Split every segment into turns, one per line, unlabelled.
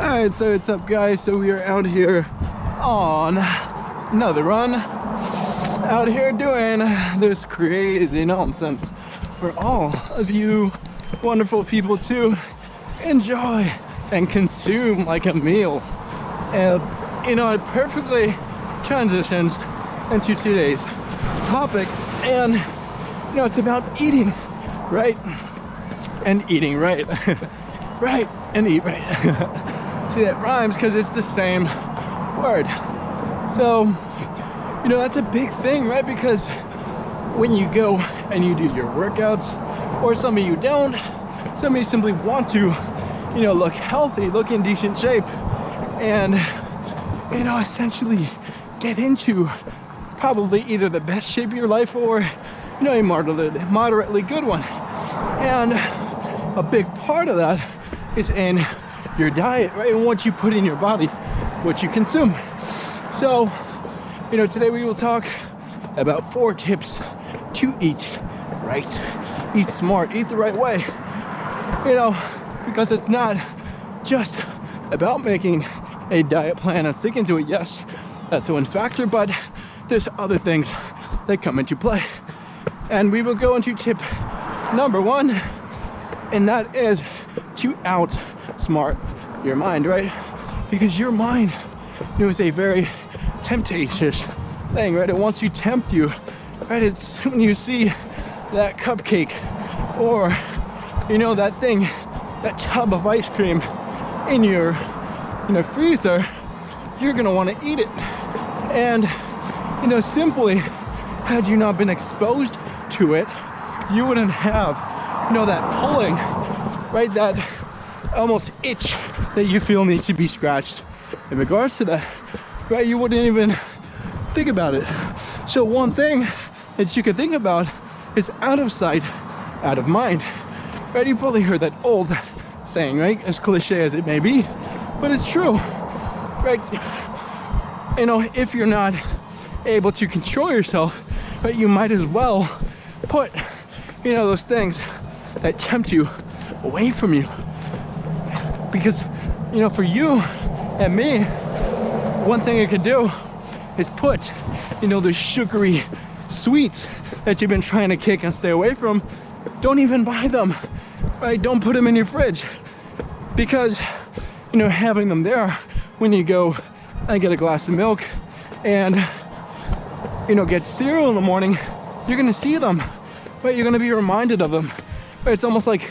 Alright, so what's up guys? So we are out here on another run. Out here doing this crazy nonsense for all of you wonderful people to enjoy and consume like a meal. And you know, it perfectly transitions into today's topic, and you know, it's about eating right and eating right. Right and eat right. See, that rhymes because it's the same word. So you know, that's a big thing, right? Because when you go and you do your workouts, or some of you don't, some of you simply want to, you know, look healthy, look in decent shape, and you know, essentially get into probably either the best shape of your life or, you know, a moderately good one. And a big part of that is in your diet, right? And what you put in your body, what you consume. So, you know, today we will talk about 4 tips to eat right, eat smart, eat the right way. You know, because it's not just about making a diet plan and sticking to it. Yes, that's one factor, but there's other things that come into play. And we will go into tip number 1, and that is to outsmart your mind, right? Because your mind, you know, is a very temptatious thing, right? It wants to tempt you, right? It's when you see that cupcake or, you know, that thing, that tub of ice cream in your, you know, freezer, you're gonna want to eat it. And you know, simply had you not been exposed to it, you wouldn't have, you know, that pulling, right? That almost itch that you feel needs to be scratched in regards to that, right? You wouldn't even think about it. So one thing that you could think about is out of sight, out of mind, right? You probably heard that old saying, right? As cliche as it may be, but it's true, right? You know, if you're not able to control yourself, but you might as well put, you know, those things that tempt you away from you. Because, you know, for you and me, one thing you could do is put, you know, the sugary sweets that you've been trying to kick and stay away from, don't even buy them, right? Don't put them in your fridge, because, you know, having them there when you go and get a glass of milk and, you know, get cereal in the morning, you're gonna see them, right? You're gonna be reminded of them, right? It's almost like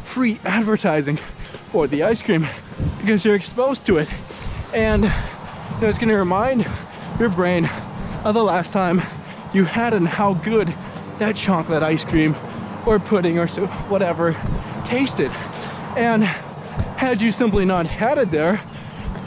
free advertising for the ice cream because you're exposed to it, and you know, it's gonna remind your brain of the last time you had it and how good that chocolate ice cream or pudding or so whatever tasted. And had you simply not had it there,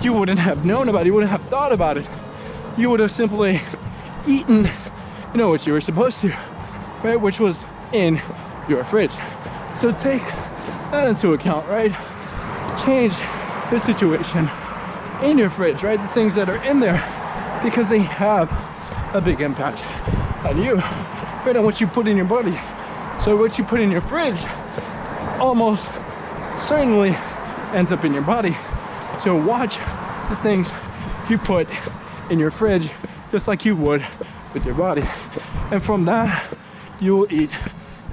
you wouldn't have known about it, you wouldn't have thought about it. You would have simply eaten, you know, what you were supposed to, right? Which was in your fridge. So take that into account, right? Change the situation in your fridge, right? The things that are in there, because they have a big impact on you, right? On what you put in your body. So what you put in your fridge almost certainly ends up in your body. So watch the things you put in your fridge, just like you would with your body. And from that, you will eat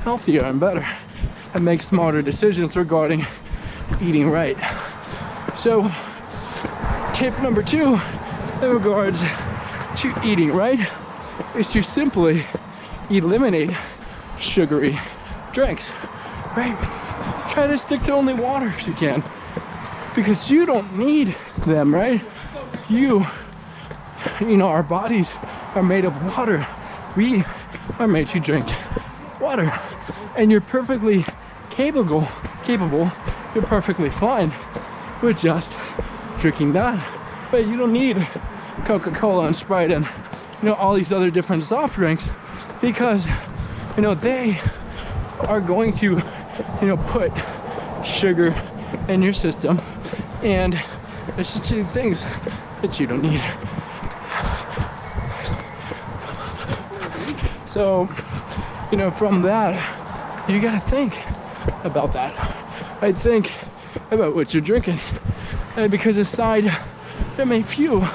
healthier and better and make smarter decisions regarding eating right. So tip number 2 in regards to eating right is to simply eliminate sugary drinks, right? Try to stick to only water if you can, because you don't need them, right? You know, our bodies are made of water. We are made to drink water, and you're perfectly capable, you're perfectly fine with just drinking that. But you don't need Coca-Cola and Sprite and, you know, all these other different soft drinks, because, you know, they are going to, you know, put sugar in your system, and there's such things that you don't need. So, you know, from that, you gotta think about that. I think about what you're drinking. because aside from a few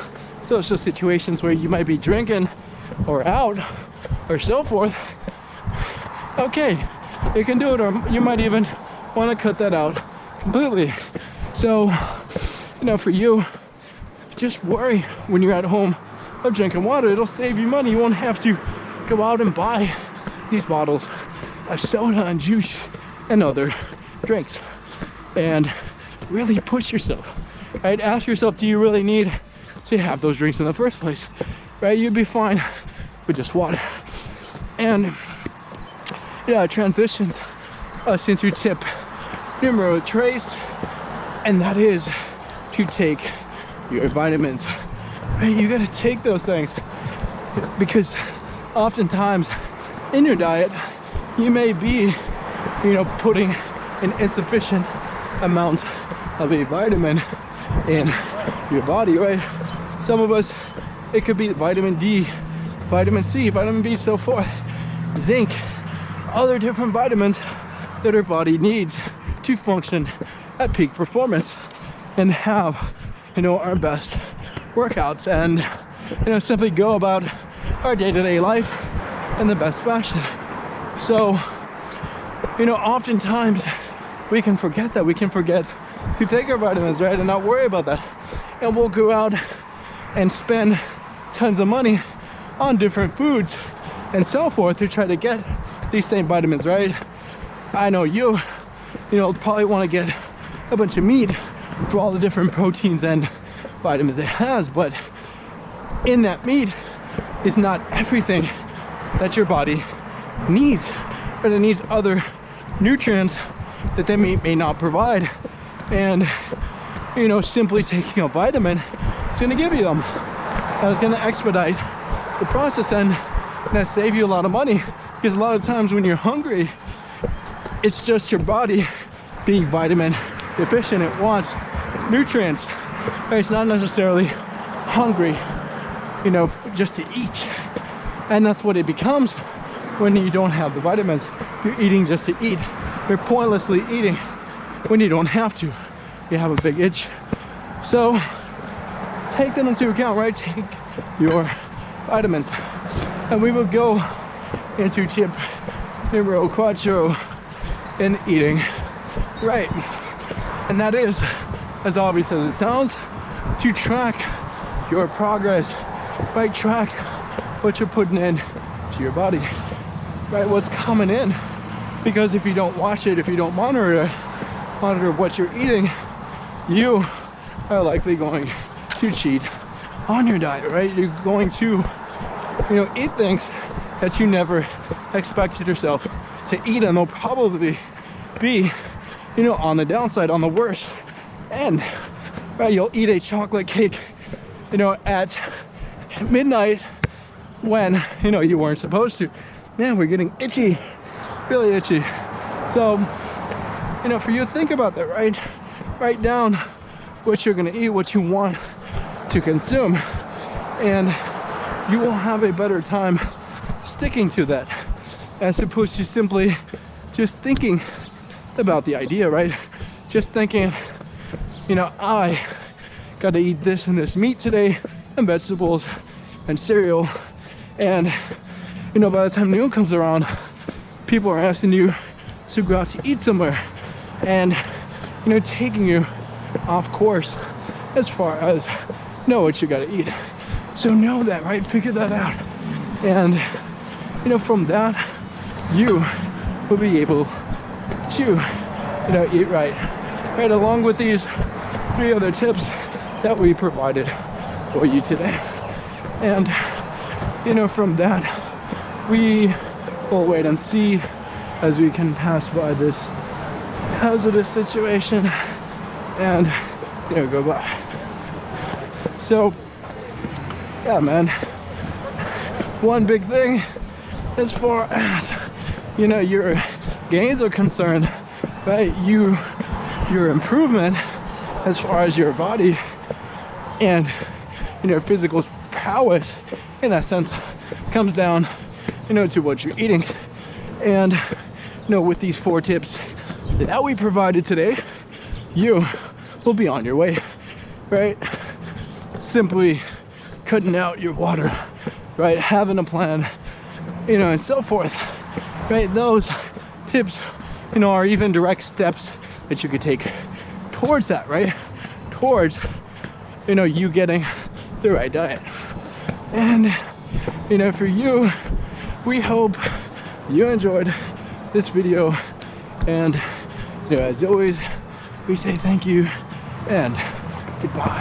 social situations where you might be drinking or out or so forth, okay, you can do it, or you might even want to cut that out completely. So, you know, for you, just worry when you're at home of drinking water. It'll save you money. You won't have to go out and buy these bottles of soda and juice and other drinks. And really push yourself, right? Ask yourself, do you really need to have those drinks in the first place, right? You'd be fine with just water. And yeah, it transitions us into tip numero tres, and that is to take your vitamins. Right? You gotta take those things, because oftentimes in your diet you may be, you know, putting an insufficient amount of a vitamin in your body, right? Some of us, it could be vitamin D, vitamin C, vitamin B, so forth, zinc, other different vitamins that our body needs to function at peak performance and have, you know, our best workouts and, you know, simply go about our day-to-day life in the best fashion. So, you know, oftentimes we can forget that. We can forget to take our vitamins, right, and not worry about that. And we'll go out and spend tons of money on different foods and so forth to try to get these same vitamins, right? I know you know, probably want to get a bunch of meat for all the different proteins and vitamins it has, but in that meat is not everything that your body needs, but it needs other nutrients that the meat may not provide. And, you know, simply taking a vitamin is going to give you them, and it's going to expedite the process and save you a lot of money, because a lot of times when you're hungry, it's just your body being vitamin deficient. It wants nutrients. It's not necessarily hungry, you know, just to eat. And that's what it becomes when you don't have the vitamins. You're eating just to eat. You're pointlessly eating when you don't have to. You have a big itch. So take that into account, right? Take your vitamins. And we will go into tip numero cuatro in eating right. And that is, as obvious as it sounds, to track your progress, right? Track what you're putting in to your body, right? What's coming in. Because if you don't watch it, if you don't monitor what you're eating, you are likely going to cheat on your diet, right? You're going to, you know, eat things that you never expected yourself to eat, and they'll probably be, you know, on the downside, on the worst end, right? You'll eat a chocolate cake, you know, at midnight when, you know, you weren't supposed to. Man, we're getting itchy, really itchy. So, you know, for you, think about that, right? Write down what you're gonna eat, what you want to consume, and you will have a better time sticking to that, as opposed to simply just thinking about the idea, right? Just thinking, you know, I gotta eat this and this meat today, and vegetables and cereal, and, you know, by the time noon comes around, people are asking you to go out to eat somewhere, and, you know, taking you off course as far as know what you gotta eat. So know that, right? Figure that out, and, you know, from that you will be able to, you know, eat right, right, along with these 3 other tips that we provided for you today. And, you know, from that we will wait and see as we can pass by this hazardous situation and, you know, go by. So yeah, man, one big thing as far as, you know, your gains are concerned, right? Your improvement as far as your body and, you know, physical prowess, in that sense, comes down, you know, to what you're eating. And, you know, with these 4 tips that we provided today, you will be on your way, right? Simply cutting out your water, right? Having a plan, you know, and so forth, right? Those tips, you know, are even direct steps that you could take towards that, right? Towards, you know, you getting the right diet. And, you know, for you, we hope you enjoyed this video. And, you know, as always, we say thank you and goodbye.